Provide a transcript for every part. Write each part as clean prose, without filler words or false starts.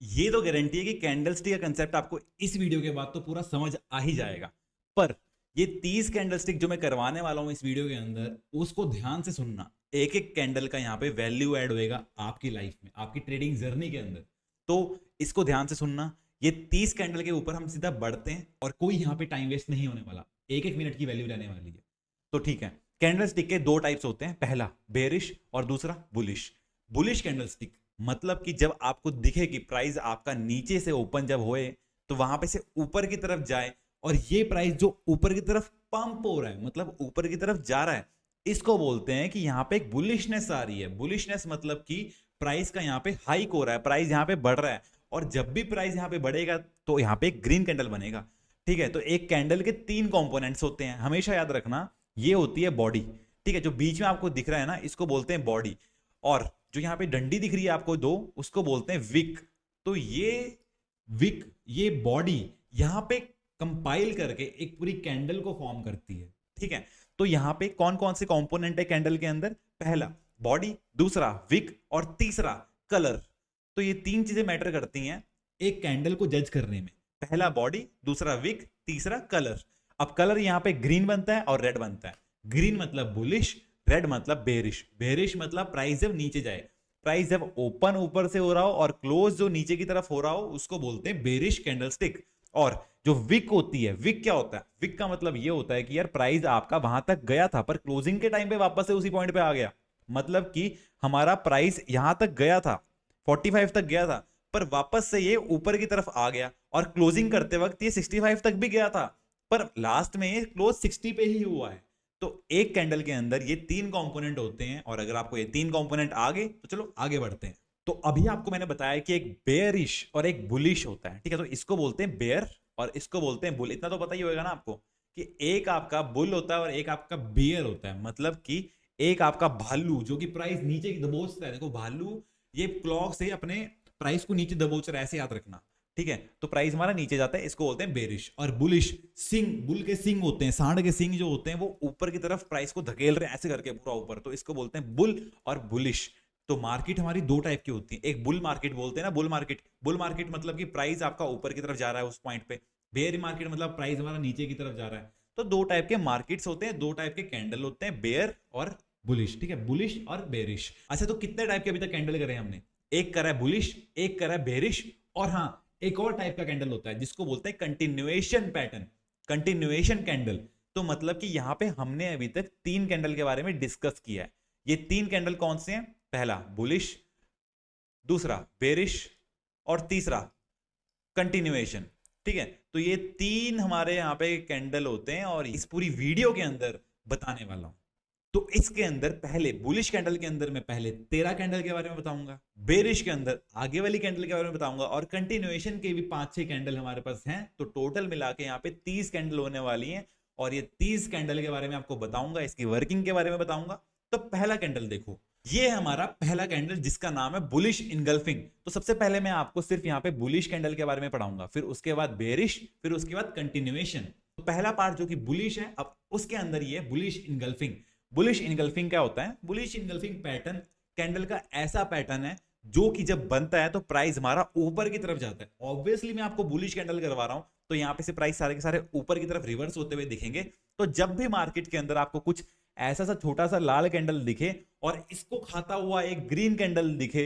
ये तो गारंटी है कि कैंडलस्टिक का कंसेप्ट आपको इस वीडियो के बाद तो पूरा समझ आ ही जाएगा। पर ये 30 कैंडलस्टिक जो मैं करवाने वाला हूं इस वीडियो के अंदर, उसको ध्यान से सुनना। एक एक कैंडल का यहाँ पे वैल्यू ऐड होएगा आपकी लाइफ में, आपकी ट्रेडिंग जर्नी के अंदर। तो इसको ध्यान से सुनना। ये 30 कैंडल के ऊपर हम सीधा बढ़ते हैं और कोई यहाँ पे टाइम वेस्ट नहीं होने वाला, एक एक मिनट की वैल्यू रहने वाली है। तो ठीक है, कैंडलस्टिक के दो टाइप्स होते हैं, पहला बेरिश और दूसरा बुलिश। बुलिश कैंडलस्टिक मतलब कि जब आपको दिखे कि प्राइस आपका नीचे से ओपन जब होए तो वहां पे से ऊपर की तरफ जाए, और ये प्राइस जो ऊपर की तरफ पंप हो रहा है, मतलब ऊपर की तरफ जा रहा है, इसको बोलते हैं कि यहाँ पे एक बुलिशनेस आ रही है। बुलिशनेस मतलब कि प्राइस का यहाँ पे हाइक हो रहा है, प्राइस यहाँ पे बढ़ रहा है। और जब भी प्राइस यहाँ पे बढ़ेगा तो यहाँ पे एक ग्रीन कैंडल बनेगा। ठीक है, तो एक कैंडल के तीन कंपोनेंट्स होते हैं, हमेशा याद रखना। ये होती है बॉडी, ठीक है, जो बीच में आपको दिख रहा है ना, इसको बोलते हैं बॉडी। और जो यहाँ पे डंडी दिख रही है आपको दो, उसको बोलते हैं विक। तो ये विक, ये बॉडी यहाँ पे कंपाइल करके एक पूरी कैंडल को फॉर्म करती है। ठीक है, तो यहाँ पे कौन कौन से कंपोनेंट है कैंडल के अंदर? पहला बॉडी, दूसरा विक और तीसरा कलर। तो ये तीन चीजें मैटर करती हैं एक कैंडल को जज करने में। पहला बॉडी, दूसरा विक, तीसरा कलर। अब कलर यहाँ पे ग्रीन बनता है और रेड बनता है। ग्रीन मतलब बुलिश, रेड मतलब बेरिश। बेरिश मतलब प्राइस जब नीचे जाए, प्राइस जब ओपन ऊपर से हो रहा हो और क्लोज जो नीचे की तरफ हो रहा हो, उसको बोलते हैं बेरिश कैंडलस्टिक। और जो विक होती है, विक क्या होता है? विक का मतलब ये होता है कि यार प्राइस आपका वहां तक गया था पर क्लोजिंग के टाइम पे वापस से उसी पॉइंट पे आ गया। मतलब कि हमारा प्राइस यहां तक गया था, 45 तक गया था, पर वापस से ये ऊपर की तरफ आ गया और क्लोजिंग करते वक्त ये 65 तक भी गया था, पर लास्ट में ये क्लोज 60 पे ही हुआ है। तो एक कैंडल के अंदर ये तीन कंपोनेंट होते हैं, और अगर आपको ये तीन कंपोनेंट आ गए तो चलो आगे बढ़ते हैं। तो अभी आपको मैंने बताया कि एक बेयरिश और एक बुलिश होता है। ठीक है, तो इसको बोलते हैं बेयर और इसको बोलते हैं बुल। इतना तो पता ही होगा ना आपको कि एक आपका बुल होता है और एक आपका बियर होता है। मतलब कि एक आपका भालू जो कि प्राइस नीचे की दबोचता है। देखो भालू ये क्लॉक से अपने प्राइस को नीचे दबोच रहा है, ऐसे याद रखना। ठीक है, तो प्राइस हमारा नीचे जाता है, इसको बोलते हैं बेरिश। और बुलिश, सिंग, बुल के सिंग होते हैं, सांड के सिंग जो होते हैं वो ऊपर की तरफ प्राइस को धकेल रहे हैं ऐसे करके पूरा ऊपर, तो इसको बोलते हैं बुल और बुलिश। तो मार्केट हमारी दो टाइप की होती है, एक बुल मार्केट बोलते हैं ना, बुल मार्केट। बुल मार्केट मतलब कि प्राइस आपका ऊपर की तरफ जा रहा है उस पॉइंट पे। बेयर मार्केट मतलब प्राइस हमारा नीचे की तरफ जा रहा है। तो दो टाइप के मार्केट्स होते हैं, दो टाइप के कैंडल होते हैं, बेयर और बुलिश। ठीक है, बुलिश और बेरिश। अच्छा, तो कितने टाइप के अभी तक कैंडल करे हमने? एक करा है बुलिश, एक करा है बेरिश, और हाँ एक और टाइप का कैंडल होता है जिसको बोलते हैं कंटिन्यूएशन पैटर्न, कंटिन्यूएशन कैंडल। तो मतलब कि यहां पे हमने अभी तक तीन कैंडल के बारे में डिस्कस किया है। ये तीन कैंडल कौन से हैं? पहला बुलिश, दूसरा बेरिश और तीसरा कंटिन्यूएशन। ठीक है, तो ये तीन हमारे यहाँ पे कैंडल होते हैं और इस पूरी वीडियो के अंदर बताने वाला हूं। तो इसके अंदर पहले बुलिश कैंडल के अंदर मैं पहले 13 कैंडल के बारे में बताऊंगा, बेरिश के अंदर आगे वाली कैंडल के बारे में बताऊंगा, और कंटिन्यूएशन के भी 5-6 कैंडल हमारे पास हैं। तो टोटल मिला के यहाँ पे 30 कैंडल होने वाली हैं, और ये 30 कैंडल के बारे में आपको बताऊंगा, इसकी वर्किंग के बारे में बताऊंगा। तो पहला कैंडल देखो, ये हमारा पहला कैंडल जिसका नाम है बुलिश इनगल्फिंग। तो सबसे पहले मैं आपको सिर्फ यहाँ पे बुलिश कैंडल के बारे में पढ़ाऊंगा, फिर उसके बाद बेरिश, फिर उसके बाद कंटिन्यूएशन। तो पहला पार्ट जो कि बुलिश है, अब उसके अंदर ये बुलिश इनगल्फिंग। बुलिश इनगल्फिंग क्या होता है? बुलिश इनगल्फिंग पैटर्न कैंडल का ऐसा पैटर्न है जो कि जब बनता है तो प्राइस हमारा ऊपर की तरफ जाता है। ऑब्वियसली मैं आपको बुलिश कैंडल करवा रहा हूं, तो यहां पे से प्राइस सारे के सारे ऊपर की तरफ रिवर्स होते हुए दिखेंगे। तो जब भी मार्केट के अंदर आपको कुछ ऐसा सा छोटा सा लाल कैंडल दिखे और इसको खाता हुआ एक ग्रीन कैंडल दिखे,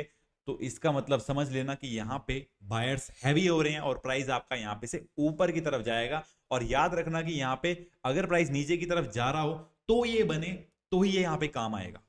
तो इसका मतलब समझ लेना कि यहां पे बायर्स हैवी हो रहे हैं और प्राइस आपका यहां पे से ऊपर की तरफ जाएगा। और याद रखना कि यहां पे अगर प्राइस नीचे की तरफ जा रहा हो तो ये बने, तो ही ये यहां पे काम आएगा।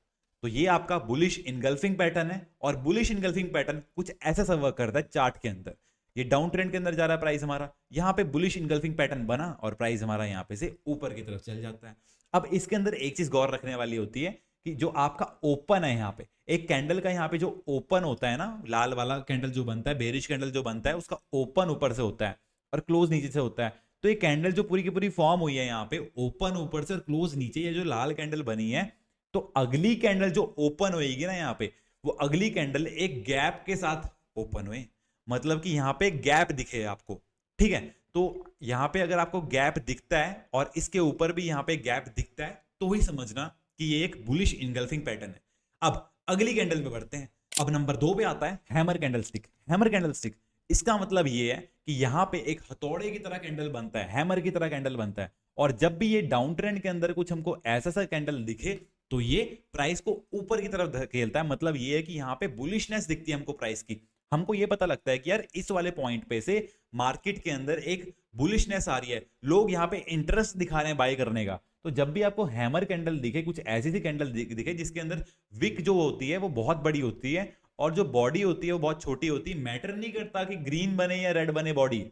तो ये आपका बुलिश इनगल्फिंग पैटर्न है, और बुलिश इनगल्फिंग पैटर्न कुछ ऐसा सा वर्क करता है चार्ट के अंदर। ये डाउन ट्रेंड के अंदर जा रहा है प्राइस हमारा, यहां पे बुलिश इनगल्फिंग पैटर्न बना और प्राइस हमारा यहां पे से ऊपर की तरफ चल जाता है। अब इसके अंदर एक चीज गौर रखने वाली होती है कि जो आपका ओपन है यहाँ पे, एक कैंडल का यहाँ पे जो ओपन होता है ना, लाल वाला कैंडल जो बनता है, बेरिश कैंडल जो बनता है, उसका ओपन ऊपर से होता है और क्लोज नीचे से होता है। तो ये कैंडल जो पूरी की पूरी फॉर्म हुई है यहाँ पे, ओपन ऊपर से और क्लोज नीचे, ये जो लाल कैंडल बनी है, तो अगली कैंडल जो ओपन होएगी ना यहाँ पे, वो अगली कैंडल एक गैप के साथ ओपन हुए। मतलब कि यहाँ पे गैप दिखे आपको। ठीक है, तो यहाँ पे अगर आपको गैप दिखता है और इसके ऊपर भी यहाँ पे गैप दिखता है, तो ही समझना कि ये एक बुलिश इनगल्फिंग पैटर्न है। अब अगली कैंडल पे बढ़ते हैं। अब नंबर 2 पे आता है हैमर कैंडलस्टिक। हैमर कैंडलस्टिक इसका मतलब ये है कि यहां पे एक हथौड़े की तरह कैंडल बनता है, हैमर की तरह कैंडल बनता है, और जब भी ये डाउन ट्रेंड के अंदर कुछ हमको ऐसा सा कैंडल दिखे तो ये प्राइस को ऊपर की तरफ धकेलता है। मतलब ये है कि यहाँ पे बुलिशनेस दिखती है हमको प्राइस की, हमको ये पता लगता है कि यार इस वाले पॉइंट पे से मार्केट के अंदर एक बुलिशनेस आ रही है, लोग यहाँ पे इंटरेस्ट दिखा रहे हैं बाय करने का। तो जब भी आपको हैमर कैंडल दिखे, कुछ ऐसी सी कैंडल दिखे जिसके अंदर विक जो होती है वो बहुत बड़ी होती है और जो बॉडी होती है वो बहुत छोटी होती है, मैटर नहीं करता कि ग्रीन बने या रेड बने बॉडी,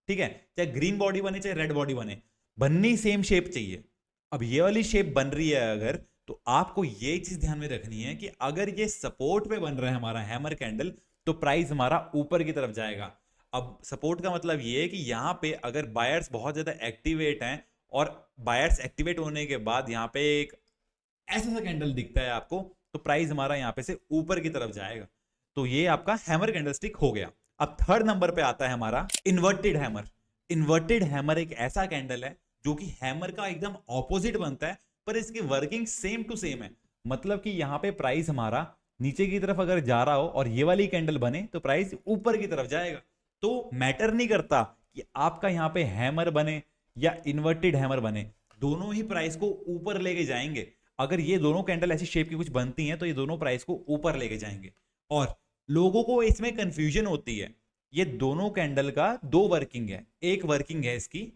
ठीक है, चाहे ग्रीन बॉडी बने चाहे रेड बॉडी बने, बननी सेम शेप चाहिए। अब ये वाली शेप बन रही है अगर, तो आपको ये चीज ध्यान में रखनी है कि अगर ये सपोर्ट पे बन रहा है हमारा हैमर कैंडल तो प्राइस हमारा ऊपर की तरफ जाएगा। अब सपोर्ट का मतलब ये है कि यहां पे अगर बायर्स बहुत ज्यादा एक्टिवेट हैं और बायर्स एक्टिवेट होने के बाद यहां पे एक ऐसा सा कैंडल दिखता है आपको, तो प्राइस हमारा यहां पे से ऊपर की तरफ जाएगा। तो ये आपका हैमर कैंडलस्टिक हो गया। अब थर्ड नंबर पे आता है हमारा इन्वर्टेड हैमर। इन्वर्टेड हैमर एक ऐसा कैंडल है जो कि हैमर का एकदम ऑपोजिट बनता है, पर इसकी वर्किंग सेम टू सेम है। मतलब कि यहां पे प्राइस हमारा नीचे की तरफ अगर जा रहा हो और ये वाली कैंडल बने तो प्राइस ऊपर की तरफ जाएगा। तो मैटर नहीं करता कि आपका यहां पे हैमर बने या इन्वर्टेड हैमर बने, दोनों ही प्राइस को ऊपर लेके जाएंगे। अगर ये दोनों कैंडल ऐसी शेप की कुछ बनती हैं तो ये दोनों प्राइस को ऊपर लेके जाएंगे। और लोगों को इसमें कंफ्यूजन होती है, ये दोनों कैंडल का दो वर्किंग है, एक वर्किंग है इसकी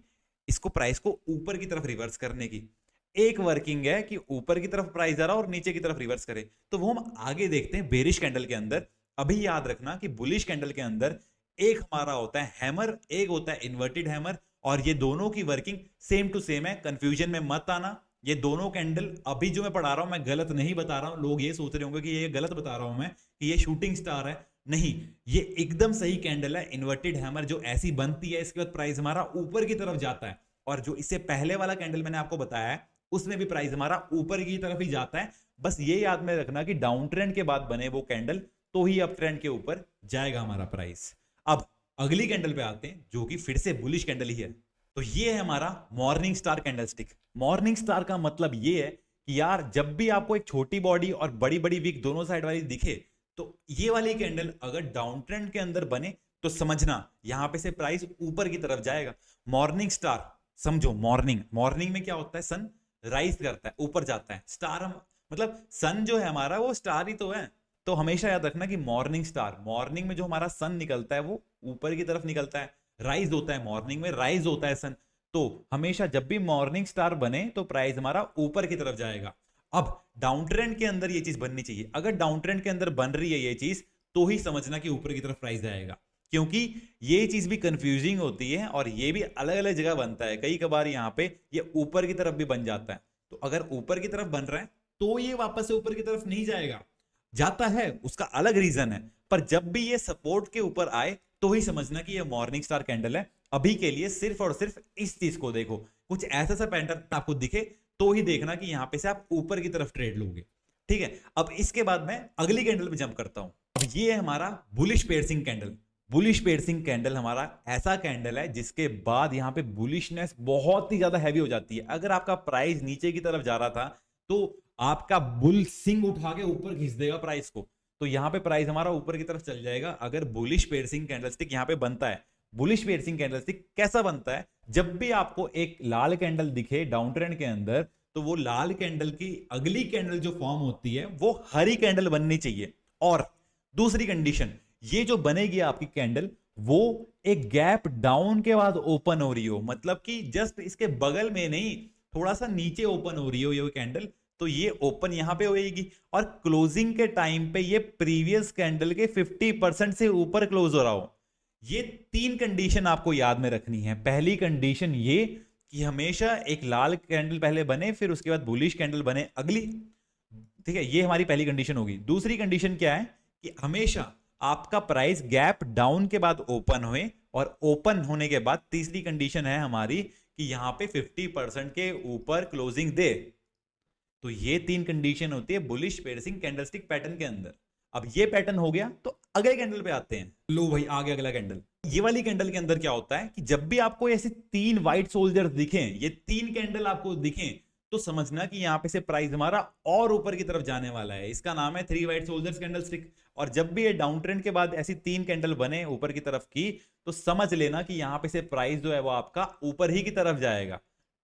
इसको प्राइस को ऊपर की तरफ रिवर्स करने की, एक वर्किंग है कि ऊपर की तरफ प्राइस जा रहा और नीचे की तरफ रिवर्स करे। तो वो हम आगे देखते हैं बेरिश कैंडल के अंदर। अभी याद रखना कि बुलिश कैंडल के अंदर एक हमारा होता है हैमर, एक होता है इन्वर्टेड हैमर, और ये दोनों की वर्किंग सेम टू सेम है। कंफ्यूजन में मत आना, ये दोनों कैंडल अभी जो मैं पढ़ा रहा हूं मैं गलत नहीं बता रहा हूं। लोग ये सोच रहे होंगे कि ये गलत बता रहा हूं मैं, कि ये शूटिंग स्टार है, नहीं, ये एकदम सही कैंडल है। इन्वर्टेड हैमर जो ऐसी बनती है इसके बाद प्राइस हमारा ऊपर की तरफ जाता है, और जो इससे पहले वाला कैंडल मैंने आपको बताया है उसमें भी प्राइस हमारा ऊपर की तरफ ही जाता है। बस ये याद में रखना कि डाउन ट्रेंड के बाद बने वो कैंडल तो ही अप ट्रेंड के ऊपर जाएगा हमारा प्राइस। अब अगली कैंडल पे आते हैं जो कि फिर से बुलिश कैंडल ही है। तो ये है हमारा morning star candlestick. Morning star का मतलब ये है कि यार जब भी आपको एक छोटी बॉडी और बड़ी बड़ी विक दोनों साइड वाली दिखे तो ये वाली कैंडल अगर डाउन ट्रेंड के अंदर बने तो समझना यहां पे से प्राइस ऊपर की तरफ जाएगा। मॉर्निंग स्टार समझो, मॉर्निंग, मॉर्निंग में क्या होता है, सन राइज करता है, ऊपर जाता है। स्टार हम मतलब सन जो है हमारा वो स्टार ही तो है। तो हमेशा याद रखना कि मॉर्निंग स्टार, मॉर्निंग में जो हमारा सन निकलता है वो ऊपर की तरफ निकलता है, राइज होता है, मॉर्निंग में राइज होता है सन। तो हमेशा जब भी मॉर्निंग स्टार बने तो प्राइस हमारा ऊपर की तरफ जाएगा। अब डाउन ट्रेंड के अंदर ये चीज बननी चाहिए, अगर डाउन ट्रेंड के अंदर बन रही है ये चीज तो ही समझना कि ऊपर की तरफ प्राइस जाएगा, क्योंकि ये चीज भी कंफ्यूजिंग होती है और ये भी अलग अलग जगह बनता है। कई कबार यहाँ पे ये ऊपर की तरफ भी बन जाता है। तो अगर ऊपर की तरफ बन रहा है तो ये वापस से ऊपर की तरफ नहीं जाएगा, जाता है उसका अलग रीजन है, पर जब भी ये सपोर्ट के ऊपर आए तो ही समझना कि ये मॉर्निंग स्टार कैंडल है। अभी के लिए सिर्फ और सिर्फ इस चीज को देखो, कुछ ऐसा सा पैटर्न आपको दिखे तो ही देखना कि यहां पे से आप ऊपर की तरफ ट्रेड लोगे, ठीक है। अब इसके बाद मैं अगली कैंडल पे जंप करता हूं। अब ये है हमारा bullish piercing candle. Bullish piercing candle हमारा ऐसा कैंडल है जिसके बाद यहां पे बुलिशनेस बहुत ही ज्यादा हैवी हो जाती है। अगर आपका प्राइस नीचे की तरफ जा रहा था तो आपका बुल सिंग उठा के ऊपर खींच देगा प्राइस को, तो यहां पे प्राइस हमारा ऊपर की तरफ चल जाएगा अगर बुलिश पेयरसिंग कैंडलस्टिक यहां पे बनता है। बुलिश पेयरसिंग कैंडलस्टिक कैसा बनता है, जब भी आपको एक लाल कैंडल दिखे डाउन ट्रेंड के अंदर तो वो लाल कैंडल की अगली कैंडल जो फॉर्म होती है वो हरी कैंडल बननी चाहिए। और दूसरी कंडीशन, ये जो बनेगी आपकी कैंडल वो एक गैप डाउन के बाद ओपन हो रही हो, मतलब कि जस्ट इसके बगल में नहीं, थोड़ा सा नीचे ओपन हो रही हो ये कैंडल, तो ये ओपन यहां पे होएगी और क्लोजिंग के टाइम पे ये प्रीवियस कैंडल के 50% से ऊपर क्लोज हो रहा हो। ये तीन कंडीशन आपको याद में रखनी है। पहली कंडीशन ये कि हमेशा एक लाल कैंडल पहले बने फिर उसके बाद बुलिश कैंडल बने अगली, ठीक है, ये हमारी पहली कंडीशन होगी। दूसरी कंडीशन क्या है कि हमेशा आपका प्राइस गैप डाउन के बाद ओपन हुए, और ओपन होने के बाद तीसरी कंडीशन है हमारी कि यहां पे 50% के ऊपर क्लोजिंग दे। तो ये तीन कंडीशन होती है बुलिश पेयरसिंग कैंडलस्टिक पैटर्न के अंदर। अब ये पैटर्न हो गया तो अगले कैंडल पे आते हैं। लो भाई आ गया अगला कैंडल। ये वाली कैंडल के अंदर क्या होता है कि जब भी आपको ऐसे तीन व्हाइट सोल्जर्स दिखें, ये तीन कैंडल आपको दिखें, तो समझना कि यहाँ पे से प्राइस हमारा और ऊपर की तरफ जाने वाला है। इसका नाम है थ्री वाइट सोल्जर्स कैंडलस्टिक। और जब भी ये डाउन ट्रेंड के बाद ऐसी 3 कैंडल बने ऊपर की तरफ की, तो समझ लेना कि यहाँ पे से प्राइस जो है वो आपका ऊपर ही की तरफ जाएगा।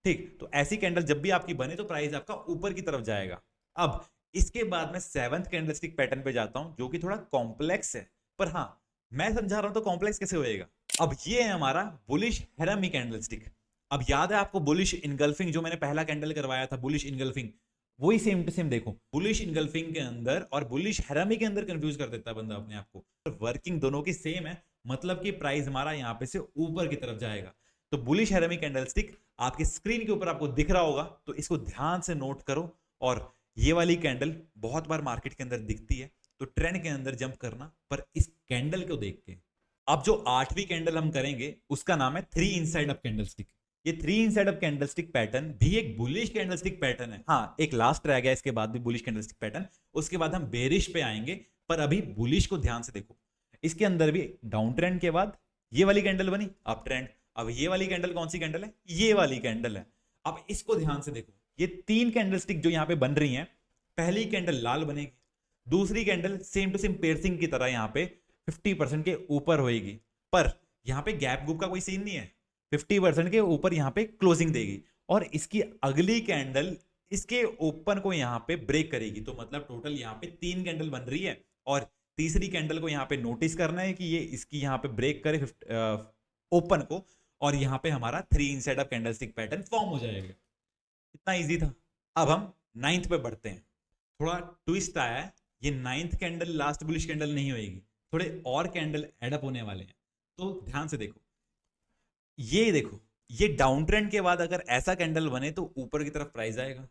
ठीक, तो ऐसी कैंडल जब भी आपकी बने तो प्राइस आपका ऊपर की तरफ जाएगा। अब इसके बाद मैं 7th कैंडलस्टिक पैटर्न पे जाता हूं, जो कि थोड़ा कॉम्प्लेक्स है, पर हाँ मैं समझा रहा हूं तो कॉम्प्लेक्स कैसे होएगा। अब ये है हमारा बुलिश हेरामी कैंडलस्टिक। अब याद है आपको बुलिश इनगल्फिंग, जो मैंने पहला कैंडल करवाया था बुलिश इनगल्फिंग, वही सेम टू सेम देखो बुलिश इनगल्फिंग के अंदर और बुलिश हेरामी के अंदर कंफ्यूज कर देता है बंदा अपने आप को। वर्किंग दोनों की सेम है, मतलब कि प्राइस हमारा यहाँ पे से ऊपर की तरफ जाएगा। तो बुलिश हेरामी कैंडलस्टिक आपके स्क्रीन के ऊपर आपको दिख रहा होगा, तो इसको ध्यान से नोट करो। और ये वाली कैंडल बहुत बार मार्केट के अंदर दिखती है, तो ट्रेंड के अंदर जंप करना, पर इस कैंडल को देख के। अब जो 8वीं कैंडल हम करेंगे उसका नाम है 3 इनसाइड अप कैंडलस्टिक। ये 3 इनसाइड अप कैंडलस्टिक पैटर्न भी एक बुलिश कैंडलस्टिक पैटर्न है। हाँ, एक लास्ट रह गया इसके बाद भी बुलिश कैंडलस्टिक पैटर्न, उसके बाद हम बेरिश पे आएंगे, पर अभी बुलिश को ध्यान से देखो। इसके अंदर भी डाउन ट्रेंड के बाद ये वाली कैंडल बनी अप ट्रेंड। अब ये वाली कैंडल कौन सी कैंडल है? ये वाली कैंडल है। अब इसको ध्यान से देखो, ये 3 कैंडलस्टिक जो यहां पे बन रही हैं, पहली कैंडल लाल बनेगी, दूसरी कैंडल सेम टू सेम पेयर्सिंग की तरह यहां पे 50% के ऊपर होएगी, पर यहां पे गैप गुप का कोई सीन नहीं है, 50% के ऊपर यहां पे क्लोजिंग देगी। और इसकी अगली कैंडल इसके ओपन को यहां पे ब्रेक करेगी। तो मतलब टोटल यहां पे 3 कैंडल बन रही है, और तीसरी कैंडल को यहां पे नोटिस करना है कि ये इसकी यहां पे ब्रेक करे ओपन को, और यहां पे हमारा 3 inside up candlestick pattern form हो जाएगा। इतना इजी था। अब हम 9th पे बढ़ते हैं। थोड़ा ट्विस्ट आया है, ये 9th candle last bullish candle नहीं होएगी, थोड़े और कैंडल एडअप होने वाले हैं, तो ध्यान से देखो। ये देखो, ये डाउन ट्रेंड के बाद अगर ऐसा कैंडल बने तो ऊपर की तरफ प्राइस आएगा।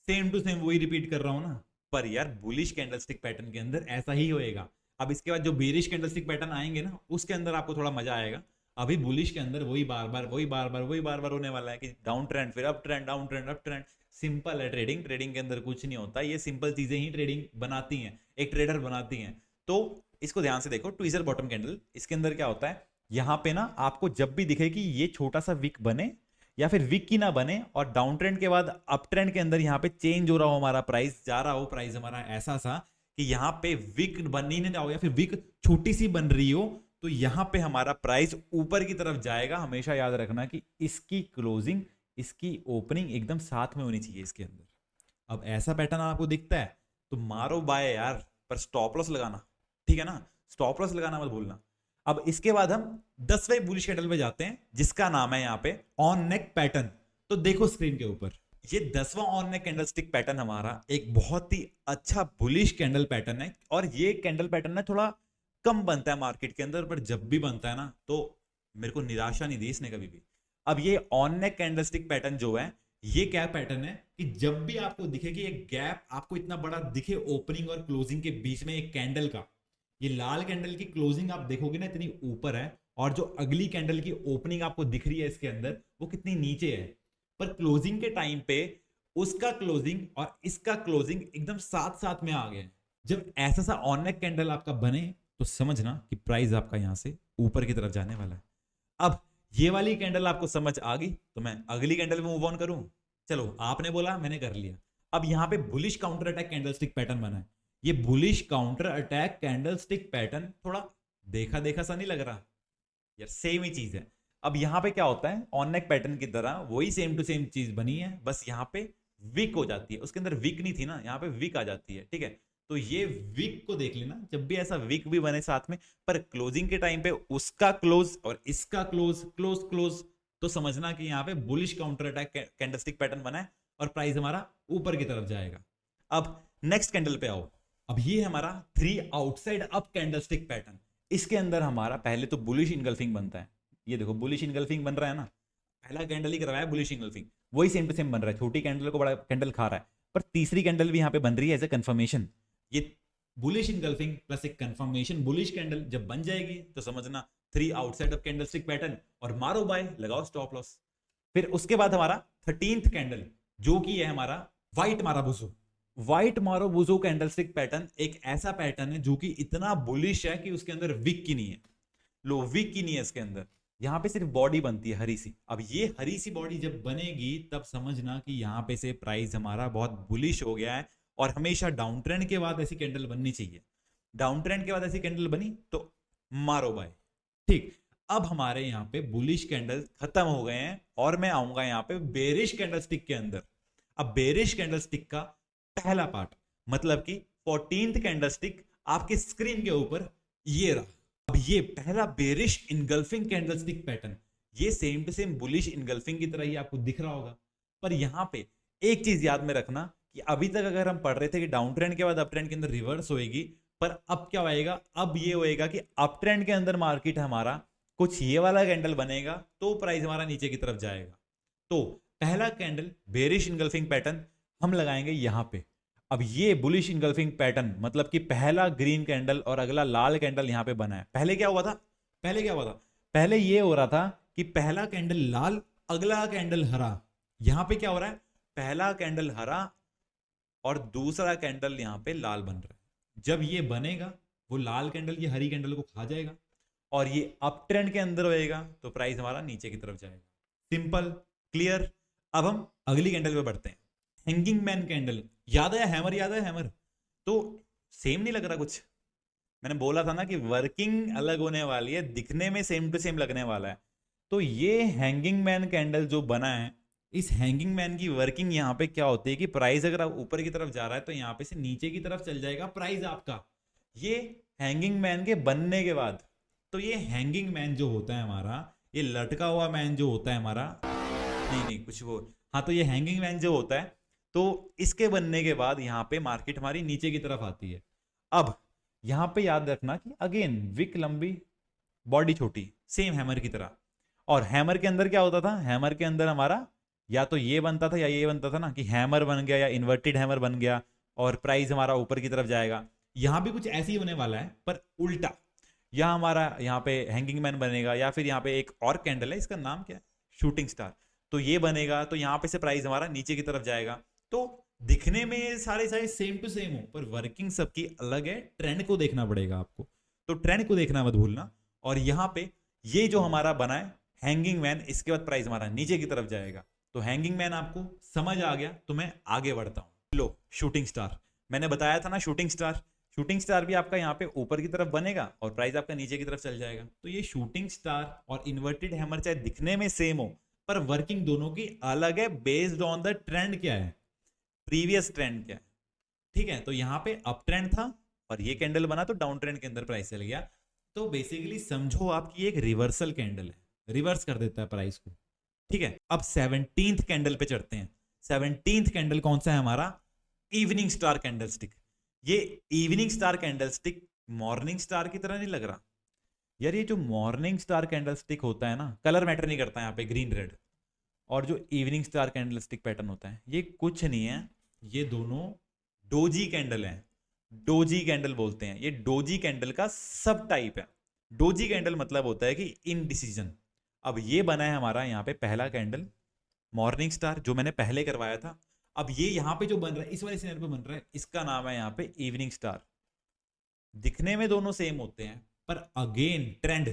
सेम टू सेम वही रिपीट कर रहा हूं ना, पर यार बुलिश कैंडलस्टिक पैटर्न के अंदर ऐसा ही होएगा। अब इसके बाद जो बेरिश कैंडलस्टिक पैटर्न आएंगे ना, उसके अंदर आपको थोड़ा मजा आएगा। अभी बुलिश के अंदर वही बार बार होने वाला है कि डाउन ट्रेंड फिर up trend, down trend up trend. Simple है ट्रेडिंग, ट्रेडिंग के अंदर कुछ नहीं होता, ये सिंपल चीजें ही ट्रेडिंग बनाती हैं, एक ट्रेडर बनाती हैं। तो इसको ध्यान से देखो, ट्विजर बॉटम कैंडल, इसके अंदर क्या होता है, यहां पे ना आपको जब भी दिखे कि ये छोटा सा विक बने या फिर विक की ना बने, और डाउन ट्रेंड के बाद अप ट्रेंड के अंदर यहाँ पे चेंज हो रहा हो, हमारा प्राइस जा रहा हो, प्राइस हमारा ऐसा सा कि यहाँ पे विक बन ही नहीं रहा हो या फिर विक छोटी सी बन रही हो, तो यहाँ पे हमारा प्राइस ऊपर की तरफ जाएगा। हमेशा याद रखना कि इसकी क्लोजिंग इसकी ओपनिंग एकदम साथ में होनी चाहिए इसके अंदर। अब ऐसा पैटर्न आपको दिखता है तो मारो बाय यार, पर स्टॉप लॉस लगाना, ठीक है ना, स्टॉप लॉस लगाना मत भूलना। अब इसके बाद हम 10वें बुलिश कैंडल पे जाते हैं, जिसका नाम है यहाँ पे ऑन नेक पैटर्न। तो देखो स्क्रीन के ऊपर, ये 10वां ऑन नेक कैंडलस्टिक पैटर्न हमारा एक बहुत ही अच्छा बुलिश कैंडल पैटर्न है। और ये कैंडल पैटर्न ना थोड़ा कम बनता है मार्केट के अंदर, पर जब भी बनता है ना तो मेरे को निराशा नहीं दी इसने कभी भी। अब ये ऑन नेक कैंडलस्टिक पैटर्न जो है, ये क्या पैटर्न है कि जब भी आपको दिखे कि एक गैप आपको इतना बड़ा दिखे ओपनिंग और क्लोजिंग के बीच में एक कैंडल का, ये लाल कैंडल की क्लोजिंग आप देखोगे ना इतनी ऊपर है, और जो अगली कैंडल की ओपनिंग आपको दिख रही है इसके अंदर वो कितनी नीचे है, पर क्लोजिंग के टाइम पे उसका क्लोजिंग और इसका क्लोजिंग एकदम साथ साथ में आ गए। जब ऐसा सा ऑन नेक कैंडल आपका बने तो समझना कि प्राइस आपका यहां से ऊपर की तरफ जाने वाला है। अब ये वाली कैंडल आपको समझ आ गई, तो मैं अगली कैंडल में मूव ऑन करूं। चलो, आपने बोला मैंने कर लिया। अब यहां पे bullish counter attack candlestick pattern बना है। ये bullish counter attack candlestick pattern थोड़ा देखा देखा सा नहीं लग रहा यार? सेम ही चीज है। अब यहां पे क्या होता है, ऑन नेक पैटर्न की तरह वही सेम टू सेम चीज बनी है, बस यहां पे विक हो जाती है, उसके अंदर विक नहीं थी ना, यहां पे विक आ जाती है, ठीक है। तो ये विक को देख लेना, जब भी ऐसा विक भी बने साथ में, पर क्लोजिंग के टाइम पे उसका क्लोज और इसका क्लोज क्लोज क्लोज, तो समझना कि यहाँ पे bullish counter attack candlestick pattern बना है और प्राइस हमारा ऊपर की तरफ जाएगा। अब नेक्स्ट कैंडल पे आओ। अब ये हमारा 3 आउटसाइड अप कैंडलस्टिक पैटर्न। इसके अंदर हमारा पहले तो बुलिश इनगल्फिंग बनता है। ये देखो बुलिश इनगल्फिंग बन रहा है ना, पहला कैंडल ही करवाया बुलिश इनगल्फिंग, वही सेम टू सेम बन रहा है, छोटी कैंडल को बड़ा कैंडल खा रहा है, पर तीसरी कैंडल भी यहाँ पे बन रही है एज ए कंफर्मेशन। ये बुलिश इनगल्फिंग प्लस एक कंफर्मेशन बुलिश कैंडल जब बन जाएगी तो समझना 3 आउटसाइड ऑफ कैंडलस्टिक पैटर्न, और मारो बाय, लगाओ स्टॉप लॉस। फिर उसके बाद हमारा 13th कैंडल जो कि है हमारा व्हाइट माराबुजो। व्हाइट माराबुजो कैंडलस्टिक पैटर्न एक ऐसा पैटर्न है जो कि इतना बुलिश है कि उसके अंदर विक की नहीं है, लो विक की नहीं है इसके अंदर। यहाँ पे सिर्फ बॉडी बनती है हरी सी। अब ये हरी सी बॉडी जब बनेगी तब समझना कि यहाँ पे से प्राइस हमारा बहुत बुलिश हो गया है, और हमेशा डाउन ट्रेंड के बाद ऐसी कैंडल बननी चाहिए। डाउन ट्रेंड के बाद ऐसी कैंडल बनी तो मारो बाय। ठीक, अब हमारे यहाँ पे बुलिश कैंडल खत्म हो गए हैं और मैं आऊंगा यहाँ पे बेरिश कैंडलस्टिक के अंदर। अब बेरिश कैंडलस्टिक का पहला पार्ट मतलब कि 14th कैंडलस्टिक आपके स्क्रीन के ऊपर ये रहा। अब ये पहला बेरिश इनगल्फिंग कैंडलस्टिक पैटर्न, ये same to same bullish engulfing की तरह ही आपको दिख रहा होगा। पर यहाँ पे एक चीज याद में रखना कि अभी तक अगर हम पढ़ रहे थे कि डाउन ट्रेंड के बाद अप ट्रेंड के अंदर रिवर्स होएगी, पर अब क्या होएगा, अब ये होएगा कि अप ट्रेंड के अंदर मार्केट हमारा कुछ ये वाला कैंडल बनेगा तो प्राइस हमारा नीचे की तरफ जाएगा। तो पहला कैंडल बेरिश इनगल्फिंग पैटर्न हम लगाएंगे यहां पे। अब ये बुलिश इनगल्फिंग पैटर्न मतलब कि पहला ग्रीन कैंडल और अगला लाल कैंडल यहां पे बना है। पहले क्या हुआ था, पहले ये हो रहा था कि पहला कैंडल लाल, अगला कैंडल हरा। यहां पे क्या हो रहा है, पहला कैंडल हरा और दूसरा कैंडल यहां पे लाल बन रहा है। जब ये बनेगा वो लाल कैंडल ये हरी कैंडल को खा जाएगा और ये अप ट्रेंड के अंदर होएगा तो प्राइस हमारा नीचे की तरफ जाएगा। Simple, clear. अब हम अगली कैंडल पे बढ़ते हैं। हैंगिंग मैन कैंडल, याद है हैमर, याद है हैमर? तो सेम नहीं लग रहा कुछ? मैंने बोला था ना कि वर्किंग अलग होने वाली है, दिखने में सेम टू सेम लगने वाला है। तो ये हैंगिंग मैन कैंडल जो बना है, इस हैंगिंग मैन की वर्किंग यहाँ पे क्या होती है कि प्राइस अगर आप ऊपर की तरफ जा रहा है तो यहाँ पे से नीचे की तरफ चल जाएगा प्राइस आपका, ये हैंगिंग मैन के बनने के बाद। तो ये हैंगिंग मैन जो होता है हमारा, ये लटका हुआ मैन जो होता है हमारा, नहीं कुछ वो, हाँ, तो ये हैंगिंग मैन जो होता है, तो इसके बनने के बाद यहाँ पे मार्केट हमारी नीचे की तरफ आती है। अब यहाँ पे याद रखना कि अगेन विक लंबी, बॉडी छोटी, सेम हैमर की तरह। और हैमर के अंदर क्या होता था, हैमर के अंदर हमारा या तो ये बनता था या ये बनता था ना, कि हैमर बन गया या इन्वर्टेड हैमर बन गया और प्राइस हमारा ऊपर की तरफ जाएगा। यहां भी कुछ ऐसे ही होने वाला है पर उल्टा। यहां हमारा यहाँ पे हैंगिंग मैन बनेगा या फिर यहाँ पे एक और कैंडल है, इसका नाम क्या है, शूटिंग स्टार। तो ये बनेगा तो यहाँ पे से प्राइस हमारा नीचे की तरफ जाएगा। तो दिखने में सारे सेम टू सेम हो पर वर्किंग सबकी अलग है। ट्रेंड को देखना पड़ेगा आपको, तो ट्रेंड को देखना मत भूलना। और यहाँ पे ये जो हमारा बना है हैंगिंग मैन, इसके बाद प्राइस हमारा नीचे की तरफ जाएगा। तो हैंगिंग मैन आपको समझ आ गया तो मैं आगे बढ़ता हूं। लो, शूटिंग स्टार, मैंने बताया था ना, शूटिंग स्टार भी आपका यहाँ पे ऊपर की तरफ बनेगा और प्राइस आपका नीचे की तरफ चल जाएगा। तो ये शूटिंग स्टार और इन्वर्टेड हैमर चाहे दिखने में सेम हो पर वर्किंग दोनों की अलग है, बेस्ड ऑन द ट्रेंड क्या है, प्रीवियस ट्रेंड क्या है। ठीक है, तो यहाँ पे अप ट्रेंड था और ये कैंडल बना तो डाउन ट्रेंड के अंदर प्राइस चल गया। तो बेसिकली समझो आपकी एक रिवर्सल कैंडल है, रिवर्स कर देता है प्राइस को। ठीक है, अब 17th कैंडल पे चढ़ते हैं। 17th कैंडल कौन सा है हमारा, इवनिंग स्टार कैंडलस्टिक। ये evening star candlestick morning star की तरह नहीं लग रहा यार? ये जो मॉर्निंग स्टार कैंडलस्टिक होता है ना, कलर मैटर नहीं करता यहाँ पे, ग्रीन रेड, और जो इवनिंग स्टार कैंडलस्टिक पैटर्न होता है ये कुछ नहीं है, ये दोनों डोजी कैंडल है। डोजी कैंडल बोलते हैं, ये डोजी कैंडल का सब टाइप है। डोजी कैंडल मतलब होता है कि इनडिसीजन। अब ये बना है हमारा यहाँ पे पहला कैंडल मॉर्निंग स्टार जो मैंने पहले करवाया था। अब ये यहाँ पे जो बन रहा है, इस वाले सीनर पे बन रहा है, इसका नाम है यहाँ पे इवनिंग स्टार। दिखने में दोनों सेम होते हैं पर अगेन ट्रेंड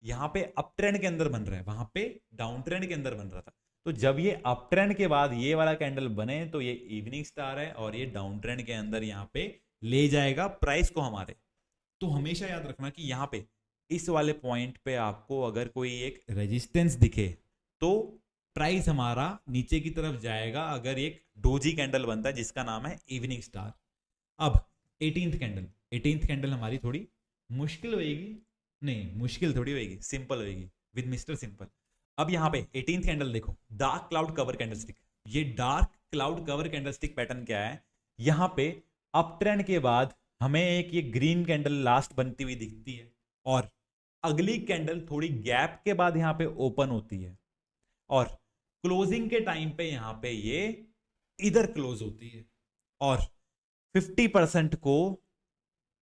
यहाँ पे अप ट्रेंड के अंदर बन रहा है, वहां पे डाउन ट्रेंड के अंदर बन रहा था। तो जब ये अप ट्रेंड के बाद ये वाला कैंडल बने तो ये इवनिंग स्टार है और ये डाउन ट्रेंड के अंदर यहाँ पे ले जाएगा प्राइस को हमारे। तो हमेशा याद रखना कि यहाँ पे इस वाले पॉइंट पे आपको अगर कोई एक रेजिस्टेंस दिखे तो प्राइस हमारा नीचे की तरफ जाएगा, अगर एक डोजी कैंडल बनता है जिसका नाम है इवनिंग स्टार। अब 18th कैंडल हमारी थोड़ी मुश्किल होएगी, नहीं मुश्किल थोड़ी होएगी, सिंपल होएगी विद मिस्टर सिंपल। अब यहाँ पे 18th कैंडल देखो, डार्क क्लाउड कवर कैंडलस्टिक। ये dark cloud cover candlestick pattern क्या है, यहाँ पे अप ट्रेंड के बाद हमें एक ये ग्रीन कैंडल लास्ट बनती हुई दिखती है और अगली कैंडल थोड़ी गैप के बाद यहाँ पे ओपन होती है और क्लोजिंग के टाइम पे यहाँ पे ये इधर क्लोज होती है और 50% को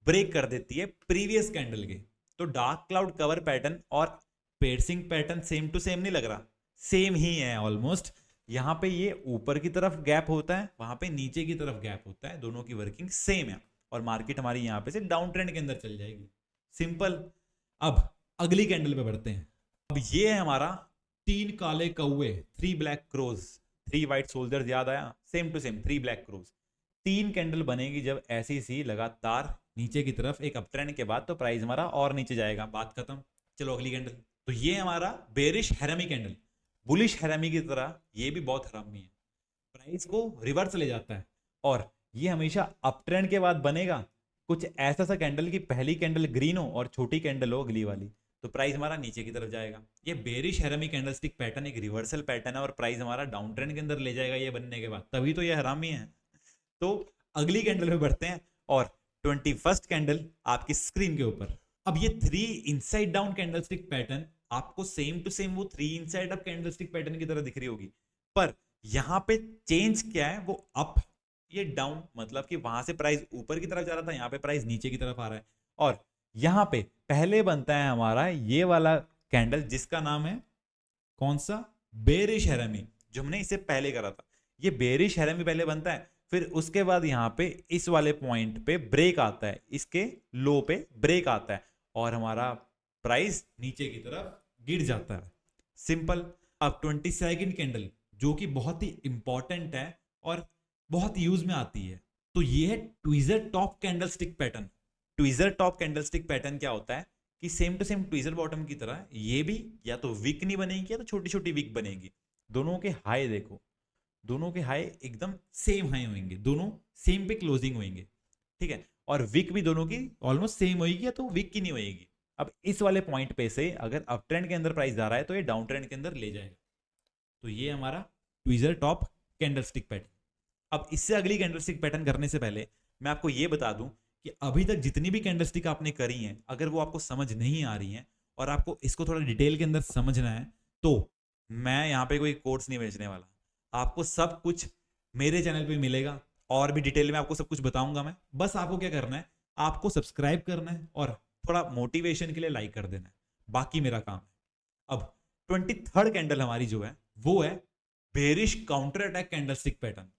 ब्रेक कर देती है प्रीवियस कैंडल के। तो डार्क क्लाउड कवर पैटर्न और पेयर्सिंग पैटर्न सेम टू सेम नहीं लग रहा, सेम ही है ऑलमोस्ट। यहाँ पे ये ऊपर की तरफ गैप होता है, वहां पे नीचे की तरफ गैप होता है, दोनों की वर्किंग सेम है और मार्केट हमारी यहाँ पे से डाउन ट्रेंड के अंदर चल जाएगी। सिंपल। अब अगली कैंडल पे बढ़ते हैं। अब ये है हमारा 3 काले कौवे, 3 ब्लैक क्रोज, 3 व्हाइट सोल्जर्स, याद आया? Same to same 3 black crows. 3 candle बनेगी जब ऐसी सी लगातार नीचे की तरफ एक अप ट्रेंड के बाद, तो प्राइस हमारा और नीचे जाएगा, बात खत्म। चलो अगली कैंडल। तो ये हमारा बेरिश हैरामी कैंडल, बुलिश हैरामी की तरह ये भी बहुत हरामी है, प्राइस को रिवर्स ले जाता है और ये हमेशा अप ट्रेंड के बाद बनेगा। कुछ ऐसा सा कैंडल की पहली कैंडल ग्रीन हो और छोटी कैंडल हो अगली वाली, तो प्राइस हमारा नीचे की तरफ जाएगा। ये बेरिश हैरामी कैंडलस्टिक पैटर्न एक रिवर्सल पैटर्न है और प्राइस हमारा डाउन ट्रेंड के अंदर ले जाएगा ये बनने के बाद, तभी तो ये हरामी है। तो अगली कैंडल में बढ़ते हैं और 21st कैंडल आपकी स्क्रीन के ऊपर। अब ये 3 इनसाइड डाउन कैंडलस्टिक पैटर्न आपको सेम टू सेम वो 3 इनसाइड अप कैंडलस्टिक पैटर्न की तरह दिख रही होगी, पर यहां पे चेंज क्या है, वो अप, ये डाउन, मतलब कि वहां से प्राइस ऊपर की तरफ जा रहा था, यहां पे प्राइस नीचे की तरफ आ रहा है। और यहां पे पहले बनता है हमारा ये वाला कैंडल जिसका नाम है कौन सा, बेरिश हैरामी, जो हमने इससे पहले करा था। ये बेरिश हैरामी पहले बनता है, फिर उसके बाद यहां पे इस वाले पॉइंट पे ब्रेक आता है, इसके लो पे ब्रेक आता है और हमारा प्राइस नीचे की तरफ गिर जाता है, सिंपल। अब 22nd कैंडल जो कि बहुत ही इंपॉर्टेंट है और बहुत यूज में आती है, तो ये है tweezer top candlestick pattern. Tweezer top candlestick pattern क्या होता है कि same to same tweezer bottom की तरह ये भी या तो वीक नहीं बनेगी या तो छोटी छोटी वीक बनेगी। दोनों के हाई देखो, दोनों के हाई एकदम सेम हाई होंगे, दोनों सेम पे क्लोजिंग होंगे, ठीक है, और वीक भी दोनों की ऑलमोस्ट सेम होगी या तो वीक की नहीं होगी। अब इस वाले पॉइंट पे से अगर अप ट्रेंड के अंदर प्राइस जा रहा है तो ये डाउन ट्रेंड के अंदर ले जाएगा, तो ये हमारा ट्विजर टॉप कैंडलस्टिक पैटर्न। अब इससे अगली कैंडलस्टिक पैटर्न करने से पहले मैं आपको ये बता दूं कि अभी तक जितनी भी कैंडलस्टिक आपने करी हैं, अगर वो आपको समझ नहीं आ रही हैं और आपको इसको थोड़ा डिटेल के अंदर समझना है, तो मैं यहाँ पे कोई कोर्स नहीं बेचने वाला, आपको सब कुछ मेरे चैनल पे मिलेगा और भी डिटेल में आपको सब कुछ बताऊंगा मैं। बस आपको क्या करना है, आपको सब्सक्राइब करना है और थोड़ा मोटिवेशन के लिए लाइक कर देना है, बाकी मेरा काम है। अब 23rd कैंडल हमारी जो है वो है bearish counter attack candlestick pattern.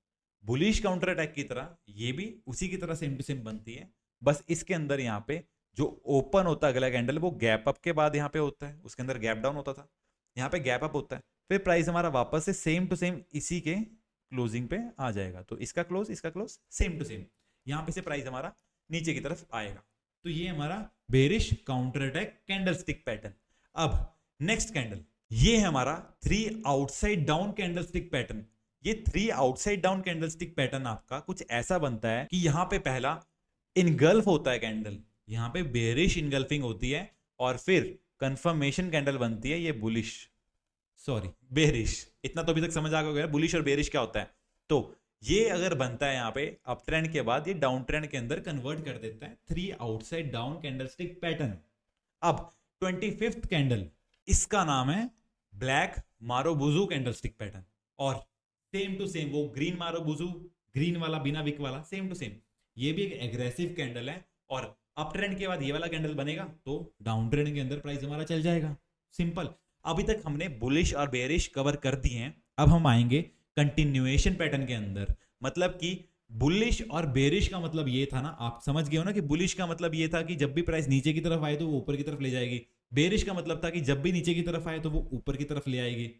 Bullish counter attack की तरह ये भी उसी की तरह सेम टू सेम बनती है, बस इसके अंदर यहाँ पे जो ओपन होता है अगला कैंडल वो गैप अप के बाद यहाँ पे होता है, उसके अंदर गैप डाउन होता था, यहाँ पे गैप अप होता है, फिर प्राइस हमारा वापस से सेम टू सेम इसी के क्लोजिंग पे आ जाएगा। तो इसका क्लोज सेम टू सेम, यहाँ पे से प्राइस हमारा नीचे की तरफ आएगा। तो ये हमारा bearish counter attack candlestick pattern. अब नेक्स्ट कैंडल, ये है हमारा 3 आउटसाइड डाउन कैंडलस्टिक पैटर्न। ये 3 आउटसाइड डाउन कैंडलस्टिक पैटर्न आपका कुछ ऐसा बनता है कि यहां पे पहला इनगल्फ होता है कैंडल, यहां पे बेरिश इनगल्फिंग होती है और फिर कंफर्मेशन कैंडल बनती है, ये बुलिश, सॉरी बेरिश। इतना तो अभी तक समझ आ गया बुलिश और बेरिश क्या होता है। तो ये अगर बनता है यहाँ पे अप ट्रेंड के बाद, ये डाउन ट्रेंड के अंदर कन्वर्ट कर देता है 3 आउटसाइड डाउन कैंडलस्टिक पैटर्न। अब 25th कैंडल, इसका नाम है ब्लैक मारोबुजू कैंडलस्टिक पैटर्न और सेम टू सेम वो ग्रीन मारोबुजू, ग्रीन वाला बिना विक वाला, सेम टू सेम ये भी एक एग्रेसिव कैंडल है और अप ट्रेंड के बाद ये वाला कैंडल बनेगा तो डाउन ट्रेंड के अंदर प्राइस हमारा चल जाएगा, सिंपल। अभी तक हमने बुलिश और बेरिश कवर कर दिए हैं, अब हम आएंगे कंटिन्यूएशन पैटर्न के अंदर। मतलब कि बुलिश और बेरिश का मतलब ये था ना, आप समझ गए हो ना, कि बुलिश का मतलब ये था कि जब भी प्राइस नीचे की तरफ आए तो वो ऊपर की तरफ ले जाएगी, बेरिश का मतलब था कि जब भी नीचे की तरफ आए तो वो ऊपर की तरफ ले आएगी,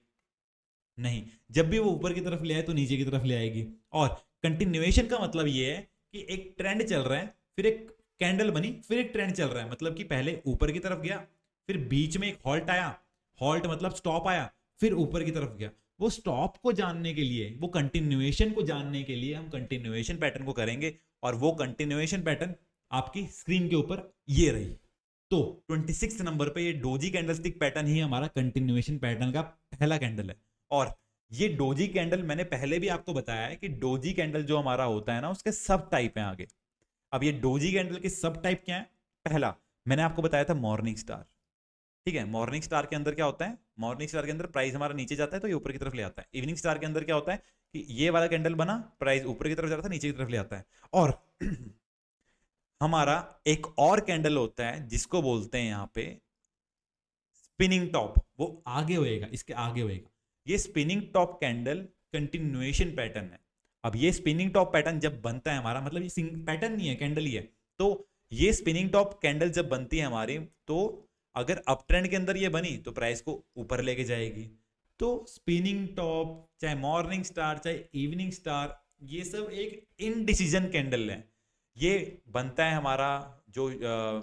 नहीं जब भी वो ऊपर की तरफ ले आए तो नीचे की तरफ ले आएगी। और कंटिन्यूएशन का मतलब ये है कि एक ट्रेंड चल रहा है, फिर एक कैंडल बनी, फिर एक ट्रेंड चल रहा है, मतलब कि पहले ऊपर की तरफ गया, फिर बीच में एक हॉल्ट आया, हॉल्ट मतलब स्टॉप आया, फिर ऊपर की तरफ गया। वो स्टॉप को जानने के लिए, वो कंटिन्यूएशन को जानने के लिए हम कंटिन्यूएशन पैटर्न को करेंगे और वो कंटिन्यूएशन पैटर्न आपकी स्क्रीन के ऊपर ये रही। तो 26 नंबर पे ये डोजी कैंडलस्टिक पैटर्न ही हमारा कंटिन्यूएशन पैटर्न का पहला कैंडल है। और ये डोजी कैंडल मैंने पहले भी आपको बताया है कि डोजी कैंडल जो हमारा होता है ना, उसके सब टाइप हैं आगे। अब ये डोजी कैंडल के सब टाइप क्या है, पहला मैंने आपको बताया था मॉर्निंग स्टार, ठीक है। मॉर्निंग स्टार के अंदर क्या होता है, मॉर्निंग स्टार के अंदर प्राइस हमारा नीचे जाता है तो ये ऊपर की तरफ ले आता है। इवनिंग स्टार के अंदर क्या होता है कि ये वाला कैंडल बना, प्राइस ऊपर की तरफ जाता है, नीचे की तरफ ले आता है। और हमारा एक और कैंडल होता है जिसको बोलते हैं यहाँ पे स्पिनिंग टॉप, वो आगे होएगा, इसके आगे होएगा। ये spinning top candle continuation pattern है। अब ये स्पिनिंग टॉप पैटर्न जब बनता है हमारा, मतलब ये पैटर्न नहीं है, कैंडल ही है। तो ये स्पिनिंग टॉप कैंडल जब बनती है हमारी, तो अगर अप ट्रेंड के अंदर ये बनी तो प्राइस को ऊपर लेके जाएगी। तो स्पिनिंग टॉप, चाहे मॉर्निंग स्टार, चाहे इवनिंग स्टार, ये सब एक इनडिसीजन कैंडल है। ये बनता है हमारा जो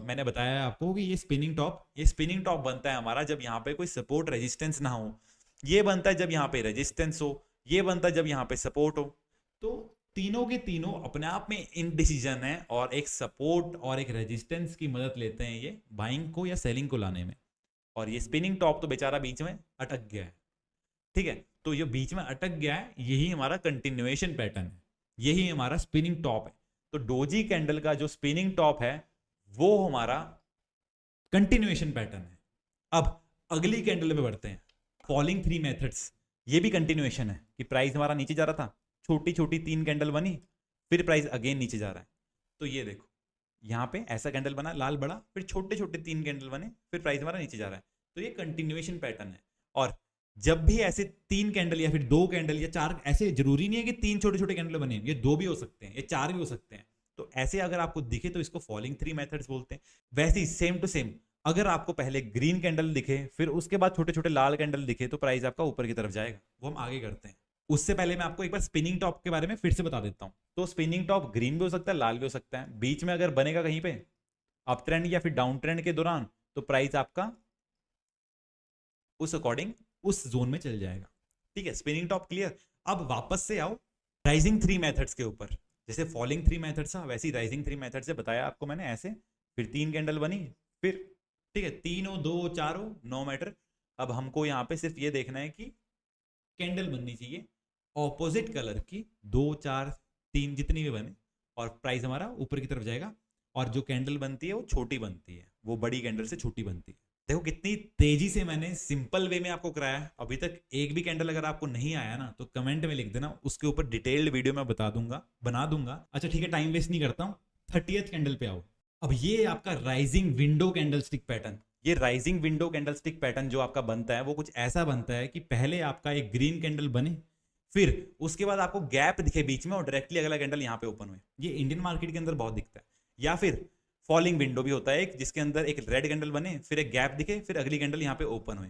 मैंने बताया आपको कि ये स्पिनिंग टॉप बनता है हमारा जब यहाँ पे कोई सपोर्ट रेजिस्टेंस ना हो। ये बनता है जब यहाँ पे रेजिस्टेंस हो, ये बनता है जब यहाँ पे सपोर्ट हो। तो तीनों के तीनों अपने आप में इनडिसीजन है और एक सपोर्ट और एक रेजिस्टेंस की मदद लेते हैं ये बाइंग को या सेलिंग को लाने में। और ये स्पिनिंग टॉप तो बेचारा बीच में अटक गया है, ठीक है। तो ये बीच में अटक गया है, यही हमारा कंटिन्यूएशन पैटर्न है, यही हमारा स्पिनिंग टॉप है। तो डोजी कैंडल का जो स्पिनिंग टॉप है वो हमारा कंटिन्यूएशन पैटर्न है। अब अगली कैंडल पे बढ़ते हैं, फॉलिंग थ्री मेथड्स। ये भी कंटिन्यूएशन है कि प्राइस हमारा नीचे जा रहा था, छोटी छोटी 3 कैंडल बनी, फिर प्राइस अगेन नीचे जा रहा है। तो ये देखो यहाँ पे ऐसा कैंडल बना लाल बड़ा, फिर छोटे छोटे 3 कैंडल बने, फिर प्राइस हमारा नीचे जा रहा है। तो ये कंटिन्यूएशन पैटर्न है। और जब भी ऐसे 3 कैंडल या फिर 2 कैंडल या 4, ऐसे जरूरी नहीं है कि 3 छोटे छोटे कैंडल बने, ये 2 भी हो सकते हैं, ये 4 भी हो सकते हैं। तो ऐसे अगर आपको दिखे तो इसको फॉलिंग थ्री मेथड्स बोलते हैं। वैसे ही सेम टू सेम अगर आपको पहले ग्रीन कैंडल दिखे, फिर उसके बाद छोटे छोटे लाल कैंडल दिखे, तो प्राइस आपका ऊपर की तरफ जाएगा। वो हम आगे करते हैं। उससे पहले मैं आपको एक बार स्पिनिंग टॉप के बारे में फिर से बता देता हूं। तो स्पिनिंग टॉप ग्रीन भी हो सकता है, लाल भी हो सकता है। बीच में अगर बनेगा कहीं पे अप ट्रेंड या फिर डाउन ट्रेंड के दौरान, तो प्राइस आपका उस अकॉर्डिंग उस जोन में चल जाएगा, ठीक है। Spinning top clear. अब वापस से आओ राइजिंग थ्री मेथड्स के ऊपर। जैसे फॉलिंग थ्री मेथड्स था, वैसे ही राइजिंग थ्री मेथड से बताया आपको मैंने, ऐसे फिर 3 कैंडल बनी, फिर ठीक है 3 हो 2 4 हो नो मैटर। अब हमको यहाँ पे सिर्फ ये देखना है कि कैंडल बननी चाहिए ऑपोजिट कलर की, 2 4 3 जितनी भी बने, और प्राइस हमारा ऊपर की तरफ जाएगा। और जो कैंडल बनती है वो छोटी बनती है, वो बड़ी कैंडल से छोटी बनती है। देखो कितनी तेजी से मैंने सिंपल वे में आपको कराया। अभी तक एक भी कैंडल अगर आपको नहीं आया ना, तो कमेंट में लिख देना, उसके ऊपर डिटेल्ड वीडियो मैं बना दूंगा। अच्छा ठीक है, टाइम वेस्ट नहीं करता हूँ, 30th कैंडल पे आओ। अब ये आपका राइजिंग विंडो कैंडलस्टिक पैटर्न। ये राइजिंग विंडो कैंडलस्टिक पैटर्न जो आपका बनता है वो कुछ ऐसा बनता है कि पहले आपका एक ग्रीन कैंडल बने, फिर उसके बाद आपको गैप दिखे बीच में और डायरेक्टली अगला कैंडल यहाँ पे ओपन हुए। ये इंडियन मार्केट के अंदर बहुत दिखता है। या फिर फॉलिंग विंडो भी होता है एक, जिसके अंदर एक रेड कैंडल बने, फिर एक गैप दिखे, फिर अगली कैंडल यहाँ पे ओपन हुए।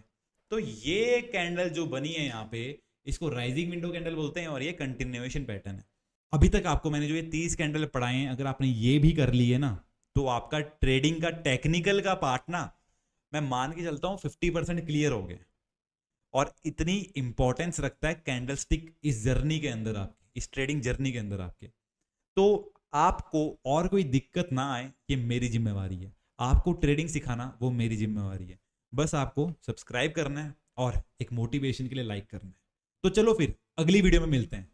तो ये कैंडल जो बनी है यहाँ पे, इसको राइजिंग विंडो कैंडल बोलते हैं और ये कंटिन्यूएशन पैटर्न है। अभी तक आपको मैंने जो ये 30 कैंडल पढ़ाए हैं, अगर आपने ये भी कर लिए ना, तो आपका ट्रेडिंग का टेक्निकल का पार्ट ना, मैं मान के चलता हूँ 50% क्लियर हो गया। और इतनी इंपॉर्टेंस रखता है कैंडलस्टिक इस जर्नी के अंदर, आपकी इस ट्रेडिंग जर्नी के अंदर आपके। तो आपको और कोई दिक्कत ना आए, ये मेरी जिम्मेवारी है। आपको ट्रेडिंग सिखाना वो मेरी जिम्मेवारी है। बस आपको सब्सक्राइब करना है और एक मोटिवेशन के लिए लाइक करना है। तो चलो फिर अगली वीडियो में मिलते हैं।